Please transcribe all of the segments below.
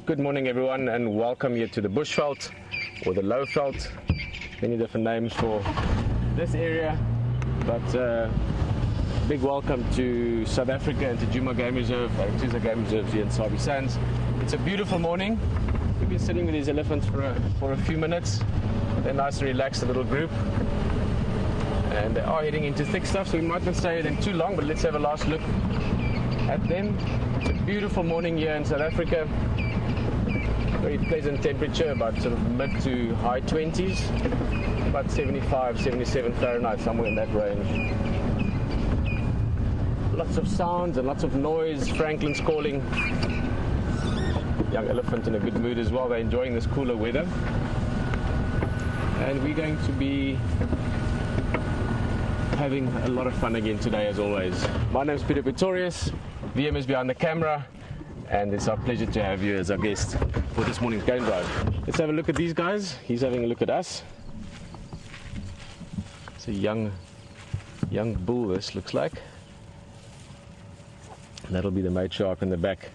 Good morning everyone, and welcome here to the Bushveld or the Lowveld. Many different names for this area, but big welcome to South Africa and to Djuma Game Reserve, Tuza Game Reserve here in Sabi Sands. It's a beautiful morning. We've been sitting with these elephants for a few minutes. They're nice and relaxed, a little group, and they are heading into thick stuff, so we might not stay with them too long, but let's have a last look at them. It's a beautiful morning here in South Africa. Very pleasant temperature, about sort of mid to high 20s, about 75, 77 Fahrenheit, somewhere in that range. Lots of sounds and lots of noise. Franklin's calling. Young elephant in a good mood as well. They're enjoying this cooler weather. And we're going to be having a lot of fun again today, as always. My name's Pieter Pretorius. VM is behind the camera, and it's our pleasure to have you as our guest for this morning's game drive. Let's have a look at these guys. He's having a look at us. It's a young bull, this looks like. That'll be the matriarch in the back.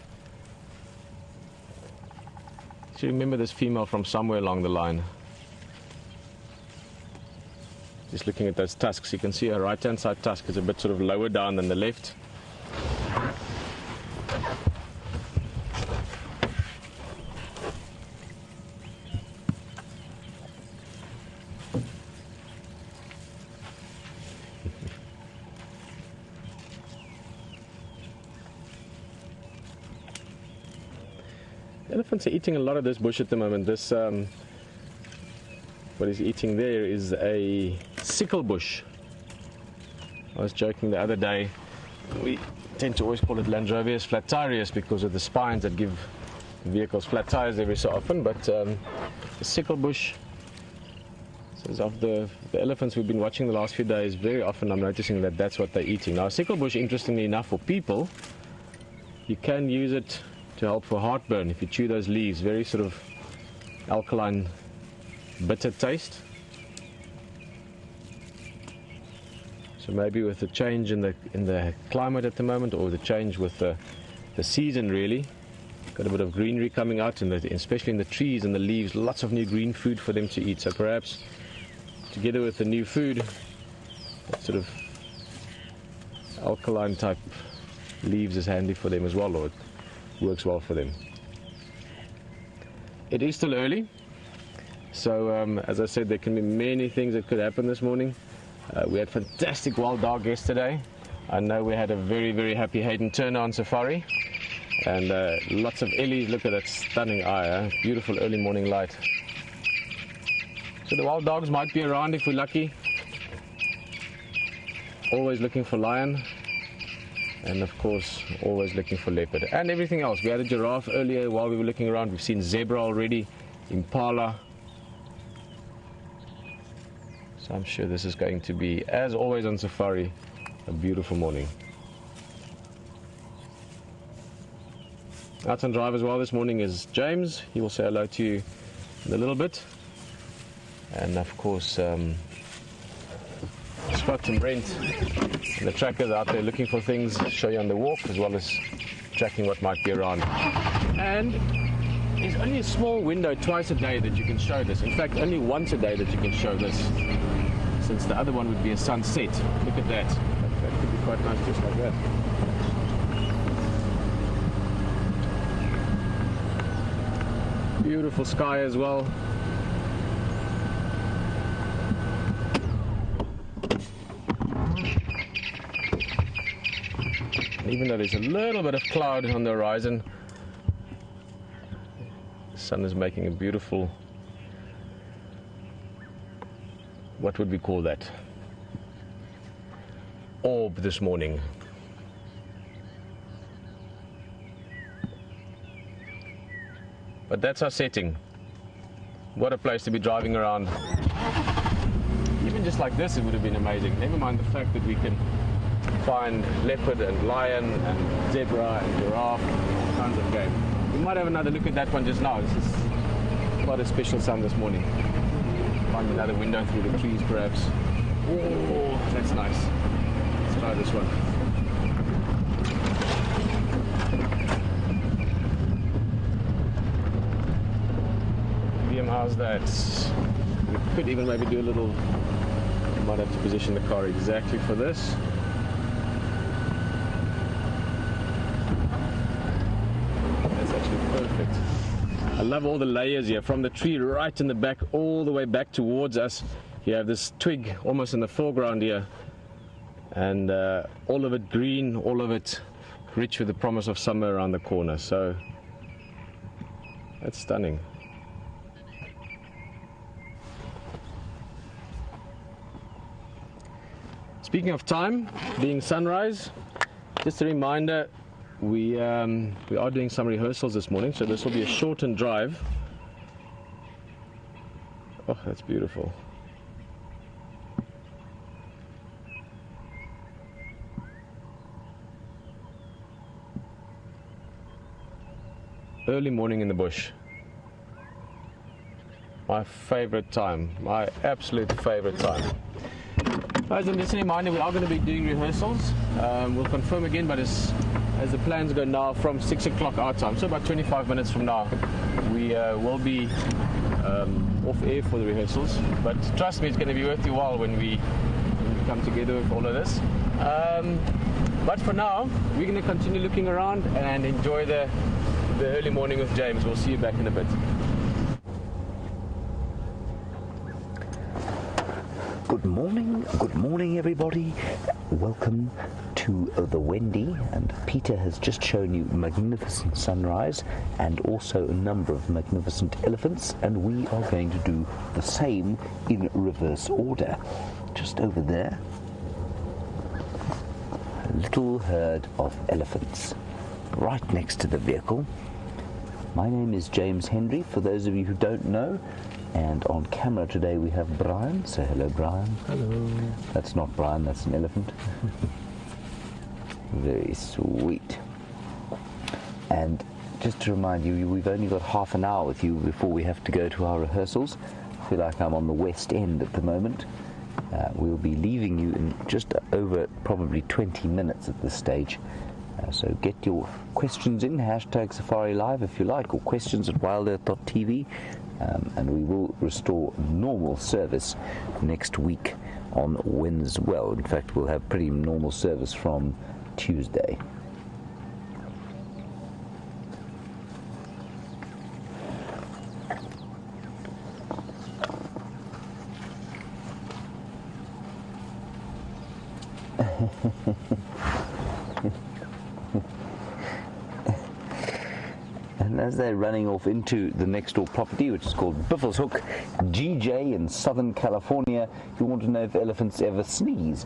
So you remember this female from somewhere along the line. Just looking at those tusks, you can see her right hand side tusk is a bit sort of lower down than the left. Elephants are eating a lot of this bush at the moment. This, what he's eating there is a sickle bush. I was joking the other day, we tend to always call it Landrovius flattarius because of the spines that give vehicles flat tires every so often, but the sickle bush, so of the elephants we've been watching the last few days, very often I'm noticing that that's what they're eating. Now, sickle bush, interestingly enough, for people, you can use it to help for heartburn if you chew those leaves. Very sort of alkaline, bitter taste. So maybe with the change in the climate at the moment, or the change with the season, really got a bit of greenery coming out, and especially in the trees and the leaves, lots of new green food for them to eat. So perhaps together with the new food, that sort of alkaline type leaves is handy for them as well, or it works well for them. It is still early, so as I said, there can be many things that could happen this morning. We had fantastic wild dog yesterday. I know we had a very, very happy Hayden Turner on safari, and lots of Ellies. Look at that stunning eye, beautiful early morning light. So the wild dogs might be around if we're lucky. Always looking for lion, and of course always looking for leopard and everything else. We had a giraffe earlier while we were looking around. We've seen zebra already, impala. So I'm sure this is going to be, as always on safari, a beautiful morning. Out on drive as well this morning is James. He will say hello to you in a little bit. And of course Scott and Brent and the trackers out there looking for things, show you on the walk, as well as tracking what might be around. And there's only a small window twice a day that you can show this. In fact, only once a day that you can show this, since the other one would be a sunset. Look at that. That could be quite nice just like that. Beautiful sky as well. Even though there's a little bit of cloud on the horizon, the sun is making a beautiful, what would we call that, orb this morning. But that's our setting. What a place to be driving around. Even just like this, it would have been amazing. Never mind the fact that we can find leopard and lion and zebra and giraffe, all kinds of game. We might have another look at that one just now. This is quite a special sun this morning. Find another window through the trees perhaps. Oh, that's nice. Let's try this one. how's that? We could even maybe do a little, might have to position the car exactly for this. That's actually perfect. I love all the layers here, from the tree right in the back all the way back towards us. You have this twig almost in the foreground here, and all of it green, all of it rich with the promise of summer around the corner. So that's stunning. Speaking of time, being sunrise, just a reminder, we are doing some rehearsals this morning, so this will be a shortened drive. Oh, that's beautiful. Early morning in the bush. My favorite time, my absolute favorite time. Guys, and just a reminder, we are going to be doing rehearsals. We'll confirm again, but as the plans go now, from 6 o'clock our time, so about 25 minutes from now, we will be off air for the rehearsals. But trust me, it's going to be worth your while when we come together with all of this. But for now, we're going to continue looking around and enjoy the early morning with James. We'll see you back in a bit. Good morning everybody. Welcome to the Wendy, and Peter has just shown you magnificent sunrise and also a number of magnificent elephants, and we are going to do the same in reverse order. Just over there, a little herd of elephants right next to the vehicle. My name is James Hendry, for those of you who don't know. And on camera today we have Brian. Say hello, Brian. Hello. That's not Brian, that's an elephant. Very sweet. And just to remind you, we've only got half an hour with you before we have to go to our rehearsals. I feel like I'm on the West End at the moment. We'll be leaving you in just over probably 20 minutes at this stage. So get your questions in, #Safari Live if you like, or questions at WildEarth.tv. And we will restore normal service next week on Wednesday. Well, in fact, we'll have pretty normal service from Tuesday. And as they're running off into the next door property, which is called Buffalo's Hook, GJ in Southern California, you want to know if elephants ever sneeze.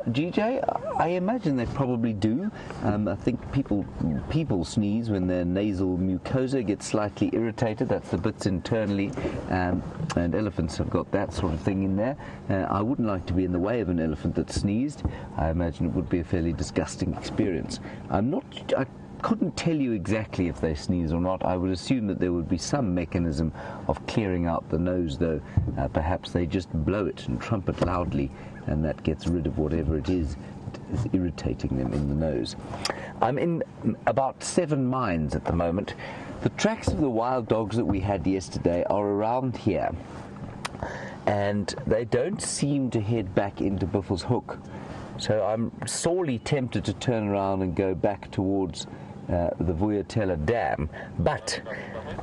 GJ, I imagine they probably do. I think people sneeze when their nasal mucosa gets slightly irritated. That's the bits internally, and elephants have got that sort of thing in there. I wouldn't like to be in the way of an elephant that sneezed. I imagine it would be a fairly disgusting experience. I couldn't tell you exactly if they sneeze or not. I would assume that there would be some mechanism of clearing out the nose, though. Perhaps they just blow it and trumpet loudly, and that gets rid of whatever it is that is irritating them in the nose. I'm in about 7 mines at the moment. The tracks of the wild dogs that we had yesterday are around here, and they don't seem to head back into Buffalo's Hook. So I'm sorely tempted to turn around and go back towards the Vuyatela Dam, but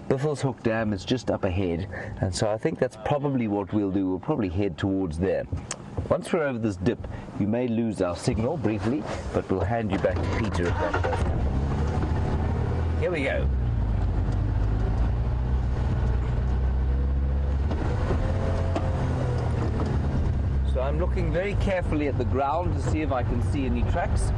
Buffalo's Hook Dam is just up ahead, and so I think that's probably what we'll do. We'll probably head towards there. Once we're over this dip, you may lose our signal briefly, but we'll hand you back to Peter at that point. Here we go. So I'm looking very carefully at the ground to see if I can see any tracks.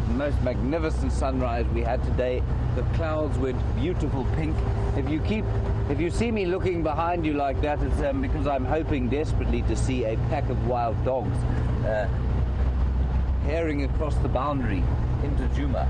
Most magnificent sunrise we had today. The clouds went beautiful pink. If you see me looking behind you like that, it's because I'm hoping desperately to see a pack of wild dogs herring across the boundary into Djuma.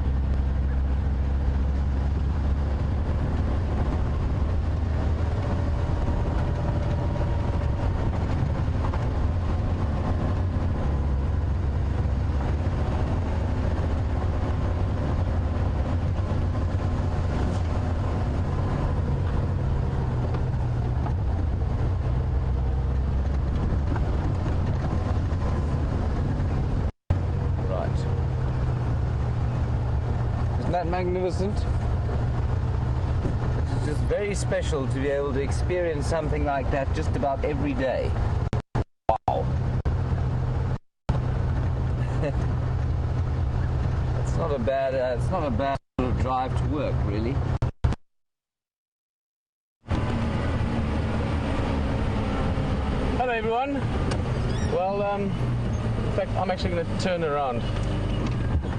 that magnificent? It's just very special to be able to experience something like that just about every day. Wow. It's not a bad sort of drive to work, really. Hello everyone. Well, in fact, I'm actually going to turn around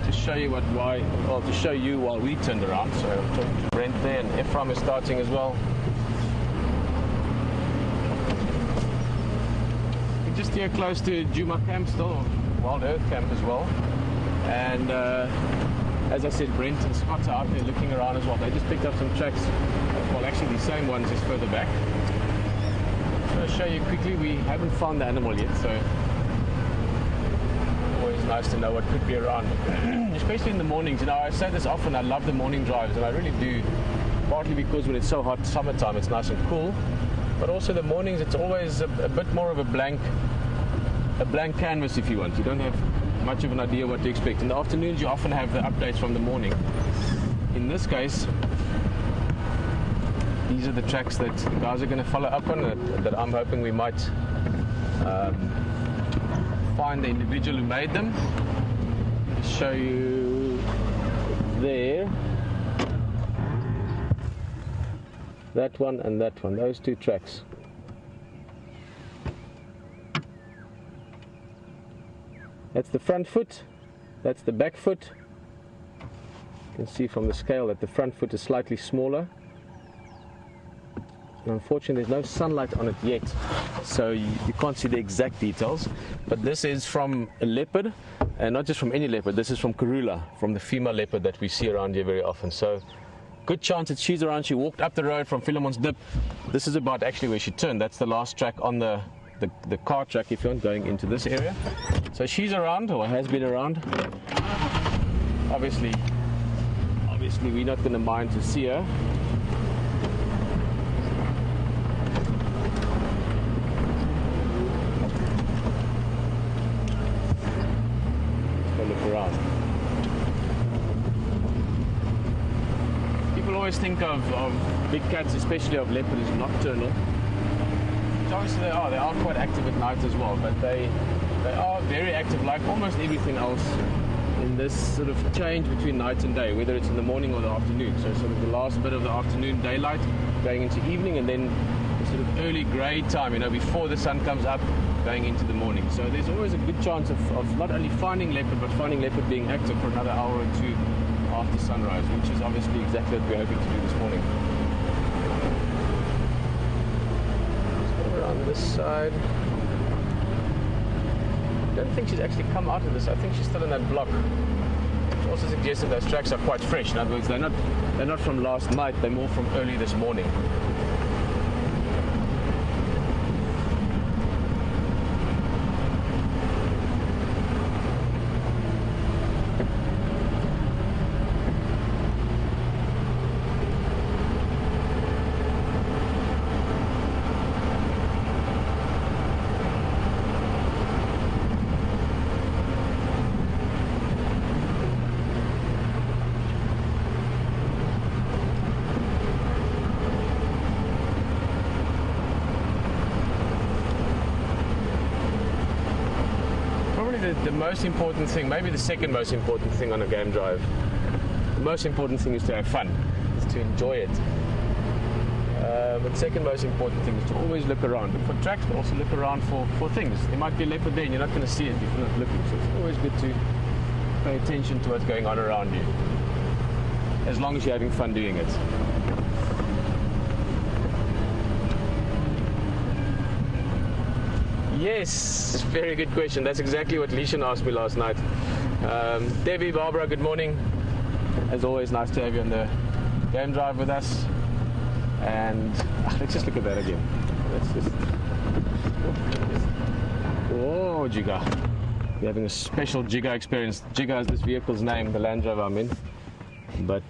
to show you to show you while we turned around. So I'm talking to Brent there, and Ephraim is starting as well. We're just here close to Juma Camp still, WildEarth Camp as well. And as I said, Brent and Scott are out there looking around as well. They just picked up some tracks. Well, actually the same ones just further back. So I'll show you quickly. We haven't found the animal yet, so always nice to know what could be around, especially in the mornings. You know, I say this often, I love the morning drives, and I really do, partly because when it's so hot summertime it's nice and cool, but also the mornings it's always a bit more of a blank canvas, if you want. You don't have much of an idea what to expect. In the afternoons you often have the updates from the morning. In this case, these are the tracks that the guys are going to follow up on, that I'm hoping we might find the individual who made them. I'll show you there. That one and that one, those two tracks. That's the front foot, that's the back foot. You can see from the scale that the front foot is slightly smaller. And unfortunately there's no sunlight on it yet, so you can't see the exact details, but this is from a leopard, and not just from any leopard. This is from Karula, from the female leopard that we see around here very often. So good chance that she's around. She walked up the road from Philemon's Dip. This is about actually where she turned. That's the last track on the car track, if you want, going into this area. So she's around, or has been around. Obviously we're not going to mind to see her. Look around. People always think of big cats, especially of leopard, as nocturnal. Which obviously they are quite active at night as well, but they are very active, like almost everything else, in this sort of change between night and day, whether it's in the morning or the afternoon. So sort of the last bit of the afternoon daylight going into evening, and then the sort of early grey time, you know, before the sun comes up, going into the morning. So there's always a good chance of not only finding leopard, but finding leopard being active for another hour or two after sunrise, which is obviously exactly what we're hoping to do this morning. Let's go around this side. I don't think she's actually come out of this. I think she's still in that block, which also suggests that those tracks are quite fresh. In other words, they're not from last night, they're more from early this morning. The most important thing, maybe the second most important thing on a game drive, the most important thing is to have fun, is to enjoy it. But the second most important thing is to always look around, look for tracks, but also look around for things. There might be a leopard there and you're not going to see it if you're not looking, so it's always good to pay attention to what's going on around you, as long as you're having fun doing it. Yes, very good question. That's exactly what Leishan asked me last night. Debbie, Barbara, good morning. As always, nice to have you on the game drive with us. And let's just look at that again. Oh, Jigga. We're having a special Jigga experience. Jigga is this vehicle's name, the Land Rover I'm in. But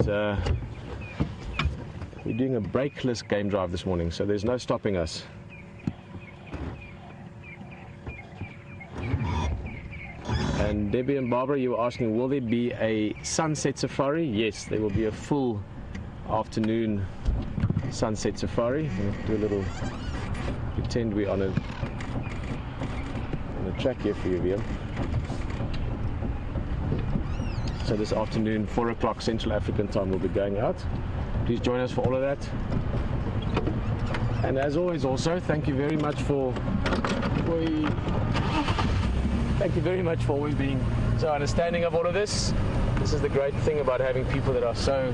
we're doing a brakeless game drive this morning, so there's no stopping us. And Debbie and Barbara, you were asking, will there be a sunset safari? Yes, there will be a full afternoon sunset safari. I'm going to do a little, pretend we're on a track here for you, Liam. So this afternoon, 4 o'clock Central African time, we'll be going out. Please join us for all of that. And as always, also, thank you very much for always being so understanding of all of this. This is the great thing about having people that are so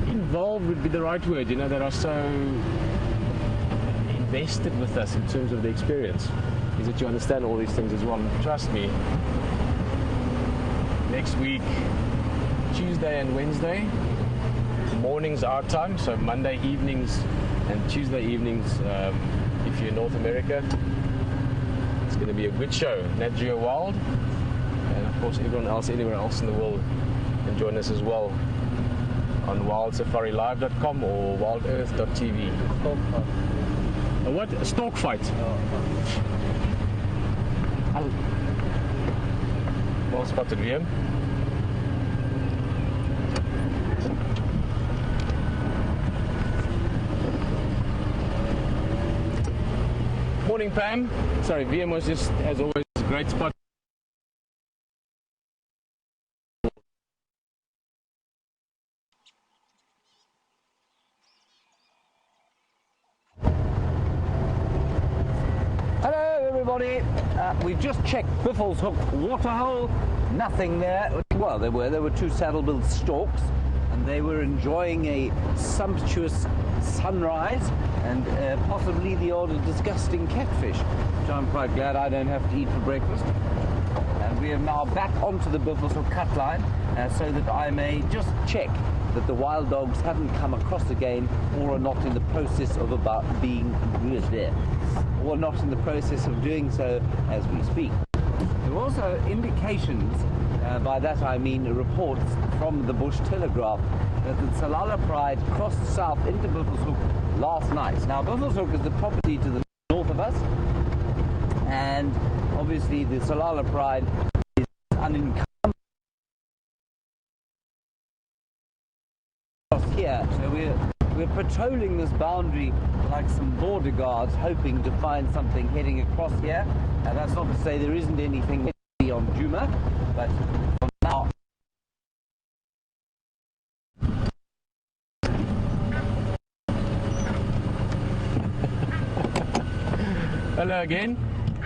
involved, would be the right word, you know, that are so invested with us in terms of the experience, is that you understand all these things as well. And trust me, next week, Tuesday and Wednesday, mornings our time, so Monday evenings and Tuesday evenings, if you're in North America, it's going to be a good show. Nat Geo Wild, and of course everyone else anywhere else in the world can join us as well on WildSafariLive.com or WildEarth.tv. A what? A stork fight? Well spotted, Liam. Morning, Pam. Sorry, VM was just, as always, a great spot. Hello everybody, we've just checked Biffle's Hook waterhole, nothing there. Well, there were two saddle-billed storks, and they were enjoying a sumptuous sunrise and possibly the odd disgusting catfish, which I'm quite glad I don't have to eat for breakfast. And we are now back onto the Biffle's Hook cut line so that I may just check that the wild dogs haven't come across again or are not in the process of or not in the process of doing so as we speak. There were also indications, by that I mean reports from the Bush Telegraph, that the Salala Pride crossed south into Biffle's Hook last night. Now Biffle's Hook is the property to the north of us, and obviously the Salala Pride is unencumbered here, so we're patrolling this boundary like some border guards, hoping to find something heading across here. And that's not to say there isn't anything on Juma, but for now. Hello again.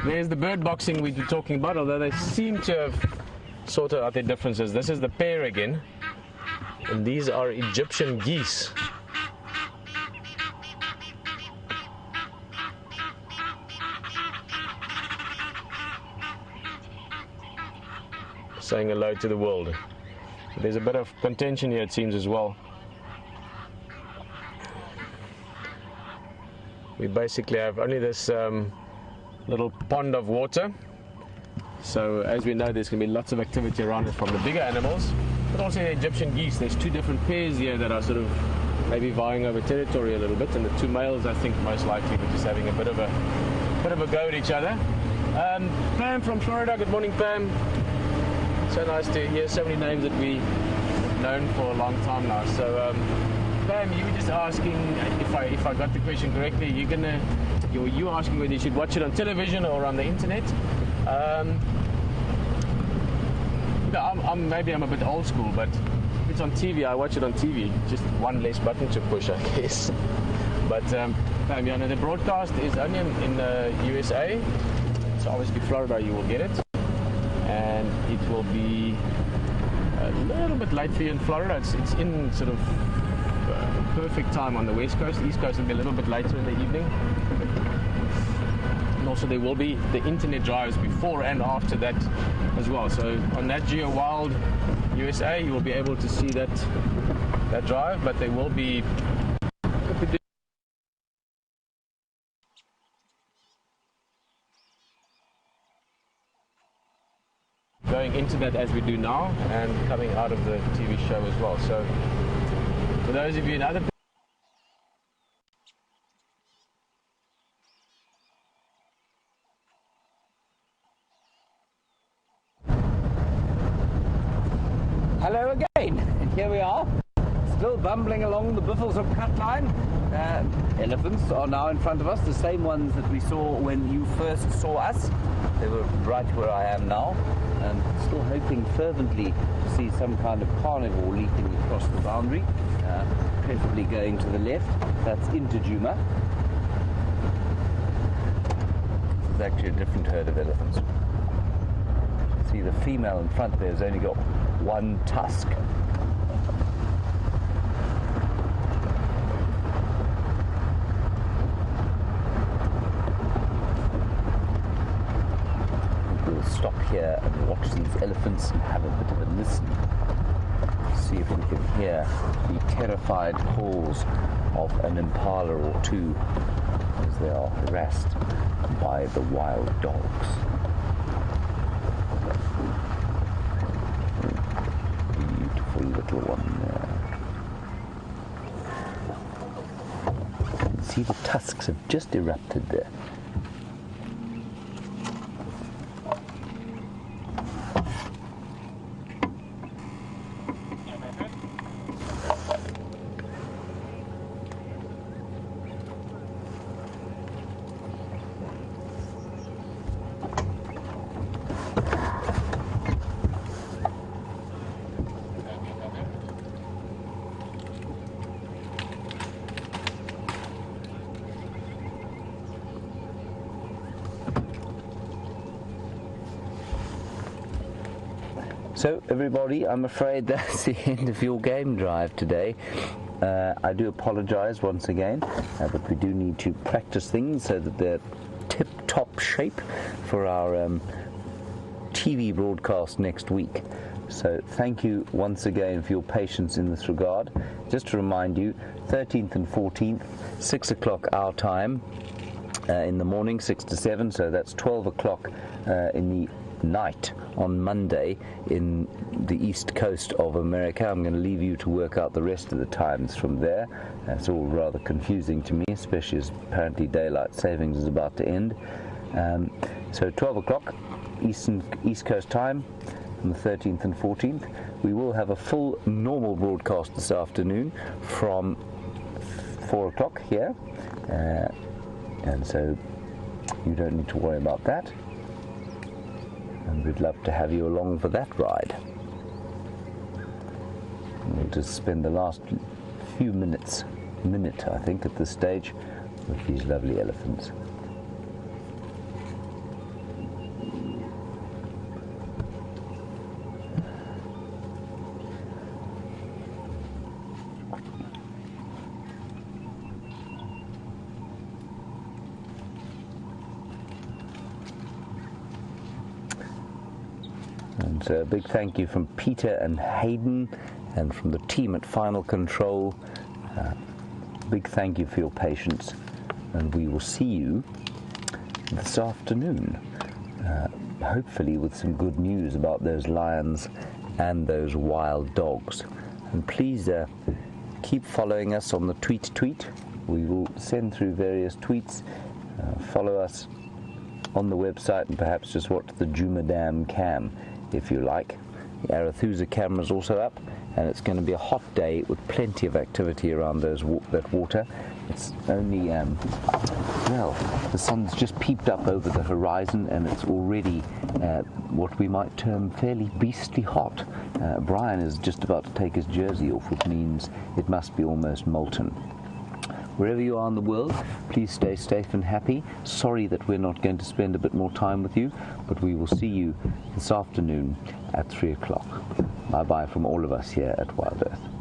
There's the bird boxing we were talking about, although they seem to have sorted out their differences. This is the pair again, and these are Egyptian geese. Saying hello to the world. There's a bit of contention here, it seems, as well. We basically have only this little pond of water, so as we know, there's going to be lots of activity around it from the bigger animals, but also the Egyptian geese. There's two different pairs here that are sort of maybe vying over territory a little bit, and the two males, I think, most likely were just having a bit of a go at each other. Pam from Florida. Good morning, Pam. So nice to hear so many names that we've known for a long time now. So, Pam, you were just asking, if I got the question correctly, you were asking whether you should watch it on television or on the internet. Maybe I'm a bit old school, but if it's on TV, I watch it on TV. Just one less button to push, I guess. But Pam, yeah, no, the broadcast is only in the USA, so obviously Florida you will get it. And it will be a little bit late for you in Florida. It's in sort of perfect time on the west coast. East coast will be a little bit later in the evening. And also there will be the internet drives before and after that as well. So on Nat Geo Wild USA, you will be able to see that drive, but there will be going into that as we do now, and coming out of the TV show as well. So for those of you in other Hello again, and here we are, still bumbling along the Buffelshoek cut line. Elephants are now in front of us, the same ones that we saw when you first saw us. They were right where I am now, and still hoping fervently to see some kind of carnivore leaping across the boundary, preferably going to the left. That's into Juma. This is actually a different herd of elephants. See, the female in front there has only got one tusk. We'll stop here and watch these elephants and have a bit of a listen. See if we can hear the terrified calls of an impala or two as they are harassed by the wild dogs. Beautiful little one there. You can see the tusks have just erupted there. So everybody, I'm afraid that's the end of your game drive today. I do apologize once again, but we do need to practice things so that they're tip-top shape for our TV broadcast next week. So thank you once again for your patience in this regard. Just to remind you, 13th and 14th, 6 o'clock our time in the morning, 6 to 7, so that's 12 o'clock in the night on Monday in the east coast of America. I'm going to leave you to work out the rest of the times from there. It's all rather confusing to me, especially as apparently daylight savings is about to end. So 12 o'clock East Coast time on the 13th and 14th. We will have a full normal broadcast this afternoon from 4 o'clock here, and so you don't need to worry about that. And we'd love to have you along for that ride. We'll just spend the last few minute I think at this stage, with these lovely elephants. And so a big thank you from Pieter and Hayden and from the team at Final Control. Big thank you for your patience, and we will see you this afternoon, hopefully with some good news about those lions and those wild dogs. And please keep following us on the tweet. We will send through various tweets. Follow us on the website and perhaps just watch the Jumadam cam if you like. The Arathusa camera is also up, and it's going to be a hot day with plenty of activity around that water. It's only, well, the sun's just peeped up over the horizon, and it's already what we might term fairly beastly hot. Brian is just about to take his jersey off, which means it must be almost molten. Wherever you are in the world, please stay safe and happy. Sorry that we're not going to spend a bit more time with you, but we will see you this afternoon at 3 o'clock. Bye-bye from all of us here at WildEarth.